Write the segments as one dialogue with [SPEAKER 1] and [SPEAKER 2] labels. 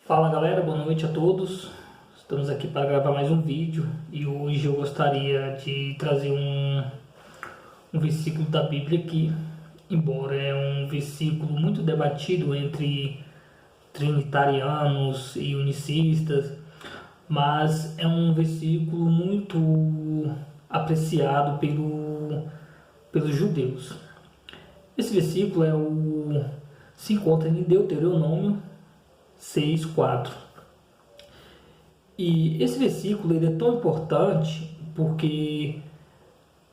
[SPEAKER 1] Fala galera, boa noite a todos. Estamos aqui para gravar mais um vídeo e hoje eu gostaria de trazer um versículo da Bíblia aqui, embora é um versículo muito debatido entre trinitarianos e unicistas, mas é um versículo muito apreciado pelos judeus. Esse versículo se encontra em Deuteronômio 6:4. E esse versículo ele é tão importante porque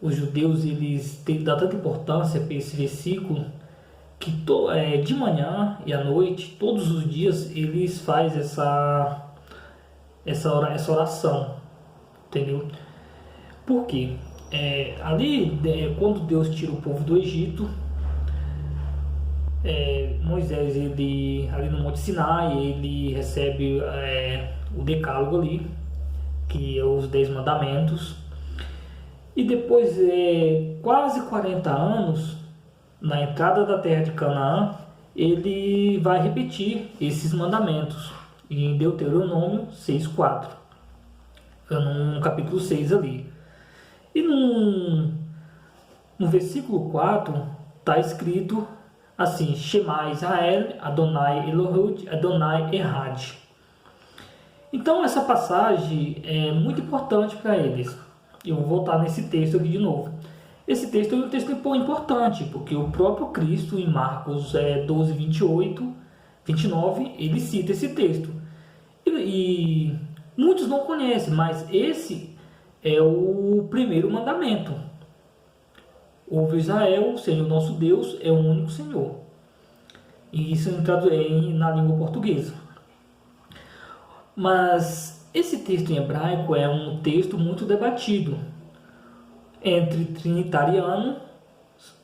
[SPEAKER 1] os judeus dão tanta importância para esse versículo que de manhã e à noite, todos os dias, eles fazem essa oração, entendeu? Por quê? Quando Deus tira o povo do Egito, Moisés, ali no Monte Sinai, ele recebe o decálogo ali, que é os 10 mandamentos, e depois quase 40 anos, na entrada da terra de Canaã, ele vai repetir esses mandamentos, em Deuteronômio 6:4, no capítulo 6 ali. E no versículo 4 está escrito assim: Shema Israel, Adonai Elohud, Adonai Errad. Então essa passagem é muito importante para eles. Eu vou voltar nesse texto aqui de novo. Esse texto é um texto importante, porque o próprio Cristo, em Marcos 12, 28, 29, ele cita esse texto. E muitos não conhecem, mas esse é o primeiro mandamento. Ouve Israel, o Senhor nosso Deus é o único Senhor. E isso na língua portuguesa. Mas esse texto em hebraico é um texto muito debatido entre trinitarianos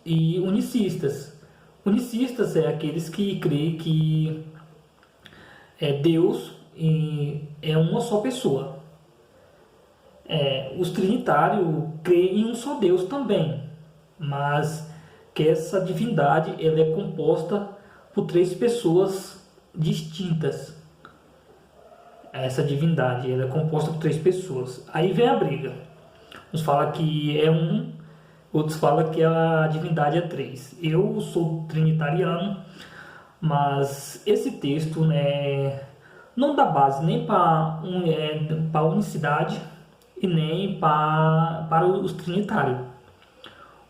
[SPEAKER 1] e unicistas. Unicistas é aqueles que creem que Deus é uma só pessoa. Os trinitários creem em um só Deus também, mas que essa divindade ela é composta por 3 pessoas distintas. Essa divindade ela é composta por 3 pessoas. Aí vem a briga. Uns falam que é um, outros falam que a divindade é 3. Eu sou trinitariano, mas esse texto não dá base nem para a unicidade e nem para os trinitários.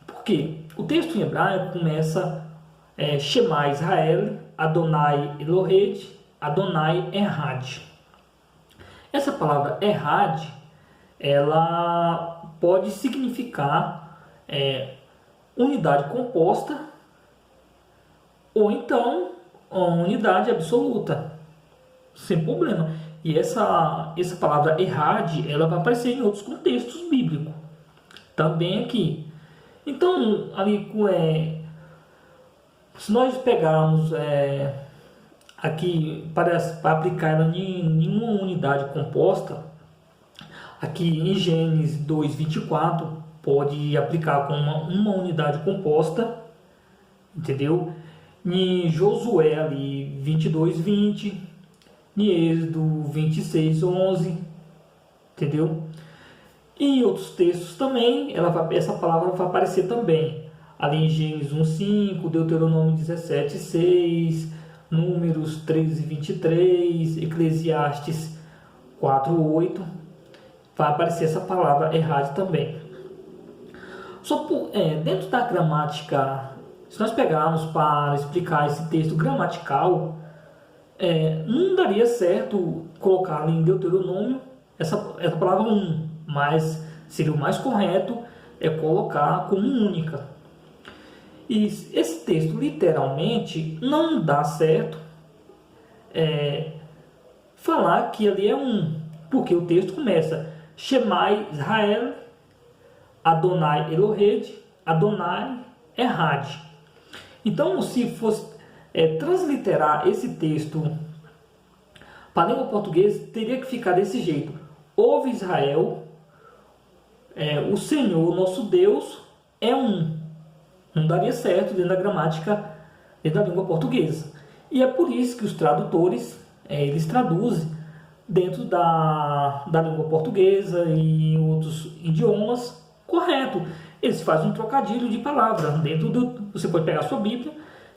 [SPEAKER 1] Por quê? O texto em hebraico começa Shema Israel, Adonai Elohed, Adonai Errad. Essa palavra Errad, ela pode significar unidade composta ou então unidade absoluta, sem problema. E essa palavra Errad, ela vai aparecer em outros contextos bíblicos, também aqui. Então, ali, se nós pegarmos aqui para aplicar ela em uma unidade composta, aqui em Gênesis 2:24 pode aplicar com uma unidade composta, entendeu? Em Josué ali 22:20, em Êxodo 26:11, entendeu? E em outros textos também essa palavra vai aparecer também, ali em Gênesis 1:5, Deuteronômio 17:6, Números 13:23, Eclesiastes 4:8, vai aparecer essa palavra errada também. Dentro da gramática, se nós pegarmos para explicar esse texto gramatical, não daria certo colocar ali em Deuteronômio essa palavra um, mas seria o mais correto colocar como única. E esse texto literalmente não dá certo falar que ali é um, porque o texto começa Shema Israel, Adonai Elohed, Adonai Errad. Então, se fosse transliterar esse texto para a língua portuguesa, teria que ficar desse jeito: ouve Israel, o Senhor nosso Deus é um. Não daria certo dentro da gramática, dentro da língua portuguesa. E é por isso que os tradutores eles traduzem dentro da língua portuguesa e em outros idiomas, correto. Eles fazem um trocadilho de palavra dentro do... Você pode pegar a sua Bíblia,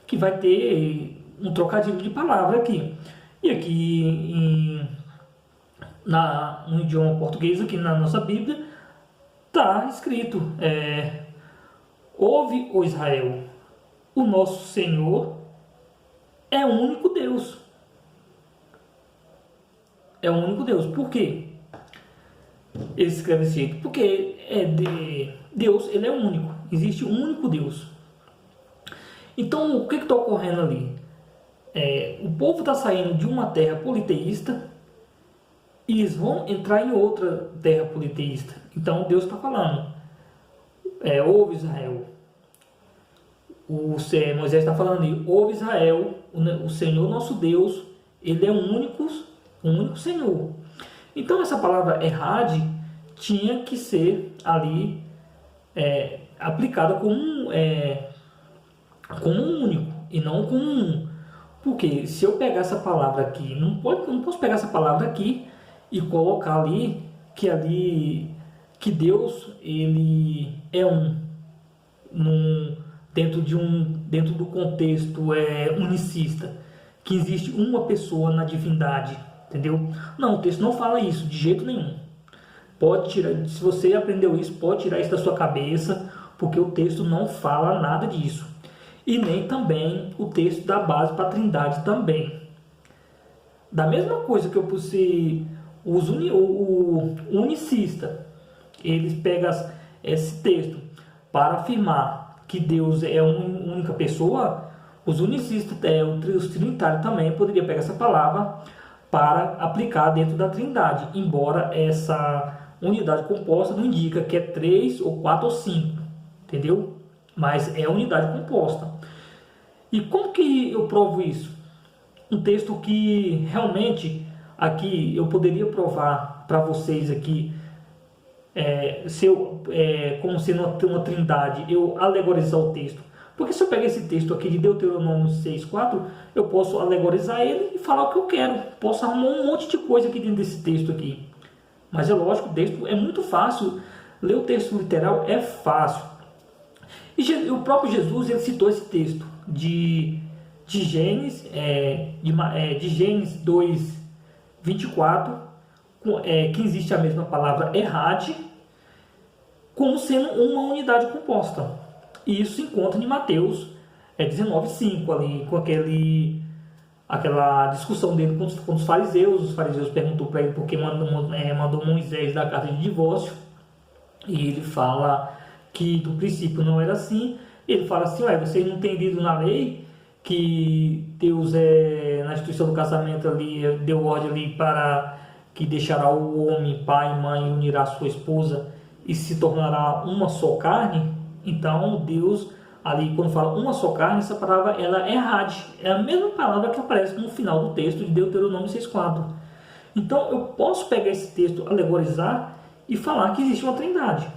[SPEAKER 1] que vai ter um trocadilho de palavra aqui. E aqui no idioma português, aqui na nossa Bíblia, está escrito: ouve, ó Israel, o nosso Senhor é o único Deus. É o único Deus. Por quê? Ele escreve desse jeito. Porque Deus, ele é único. Existe um único Deus. Então, o que está ocorrendo ali? O povo está saindo de uma terra politeísta e eles vão entrar em outra terra politeísta. Então, Deus está falando: ouve, Israel. Moisés está falando ali: ouve, Israel, o Senhor nosso Deus, ele é um único Senhor. Então, essa palavra errade tinha que ser ali aplicada como um único e não como um. Porque se eu pegar essa palavra aqui, não posso pegar essa palavra aqui e colocar ali que Deus, ele é dentro do contexto unicista, que existe uma pessoa na divindade, entendeu? Não, o texto não fala isso de jeito nenhum. Pode tirar, se você aprendeu isso, pode tirar isso da sua cabeça, porque o texto não fala nada disso. E nem também o texto da base para a Trindade também. Da mesma coisa que eu puse o unicista, eles pegam esse texto para afirmar que Deus é uma única pessoa. Os unicistas, os trinitários também poderiam pegar essa palavra para aplicar dentro da Trindade, embora essa unidade composta não indica que é 3 ou 4 ou 5, entendeu? Mas é unidade composta. E como que eu provo isso? Um texto que realmente aqui eu poderia provar para vocês aqui, como sendo uma trindade, eu alegorizar o texto. Porque se eu pegar esse texto aqui de Deuteronômio 6,4, eu posso alegorizar ele e falar o que eu quero. Posso arrumar um monte de coisa aqui dentro desse texto aqui. Mas é lógico, o texto é muito fácil. Ler o texto literal é fácil. E o próprio Jesus, ele citou esse texto de Gênesis, de Gênesis 2, 24, que existe a mesma palavra errade, como sendo uma unidade composta. E isso se encontra em Mateus 19,5, ali, com aquela discussão dele com os fariseus. Os fariseus perguntou para ele por que mandou Moisés dar carta de divórcio. E ele fala que do princípio não era assim. Ele fala assim: vocês não têm lido na lei que Deus, na instituição do casamento ali, deu ordem ali para que deixará o homem, pai e mãe, e unirá sua esposa e se tornará uma só carne? Então Deus, ali quando fala uma só carne, essa palavra ela é errade, é a mesma palavra que aparece no final do texto de Deuteronômio 6,4. Então eu posso pegar esse texto, alegorizar e falar que existe uma trindade,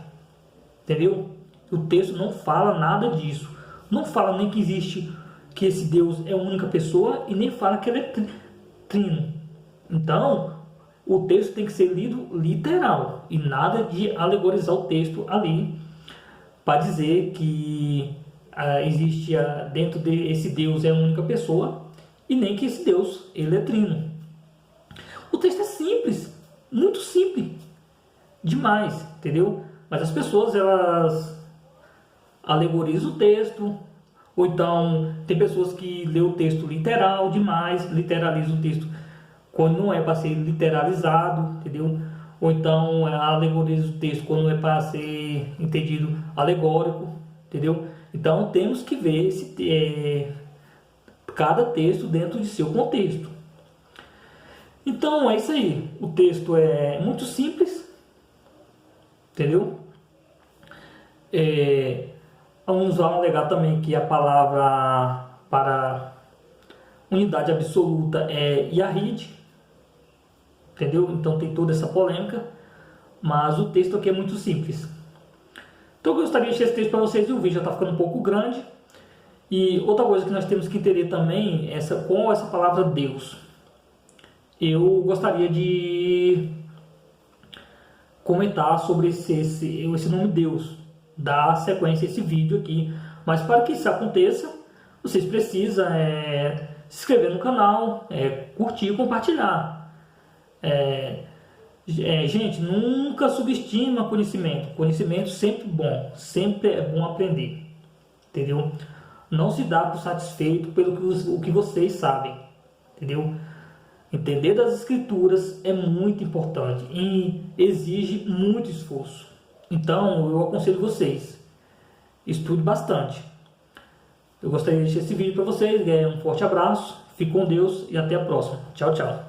[SPEAKER 1] entendeu? O texto não fala nada disso, não fala nem que existe, que esse Deus é uma única pessoa, e nem fala que ele é trino. Então o texto tem que ser lido literal e nada de alegorizar o texto ali para dizer que existe dentro desse Deus é uma única pessoa, e nem que esse Deus ele é trino. O texto é simples, muito simples demais, entendeu? Mas as pessoas elas alegorizam o texto, ou então tem pessoas que lê o texto literal demais, literalizam o texto quando não é para ser literalizado, entendeu? Ou então alegoriza o texto quando é para ser entendido alegórico, entendeu? Então temos que ver cada texto dentro de seu contexto. Então é isso aí, o texto é muito simples, entendeu? Vamos alegar também que a palavra para unidade absoluta é Yahid, entendeu? Então tem toda essa polêmica, mas o texto aqui é muito simples. Então eu gostaria de deixar esse texto para vocês, e o vídeo já está ficando um pouco grande. E outra coisa que nós temos que entender também é com essa palavra Deus. eu gostaria de comentar sobre esse nome Deus, dar sequência a esse vídeo aqui. Mas para que isso aconteça, vocês precisam se inscrever no canal, curtir e compartilhar. Gente, nunca subestima conhecimento. Conhecimento sempre é bom aprender, entendeu? Não se dá por satisfeito pelo o que vocês sabem, entendeu? Entender das escrituras é muito importante e exige muito esforço. Então, eu aconselho vocês, estude bastante. Eu gostaria de deixar esse vídeo para vocês. Um forte abraço, fique com Deus e até a próxima. Tchau, tchau.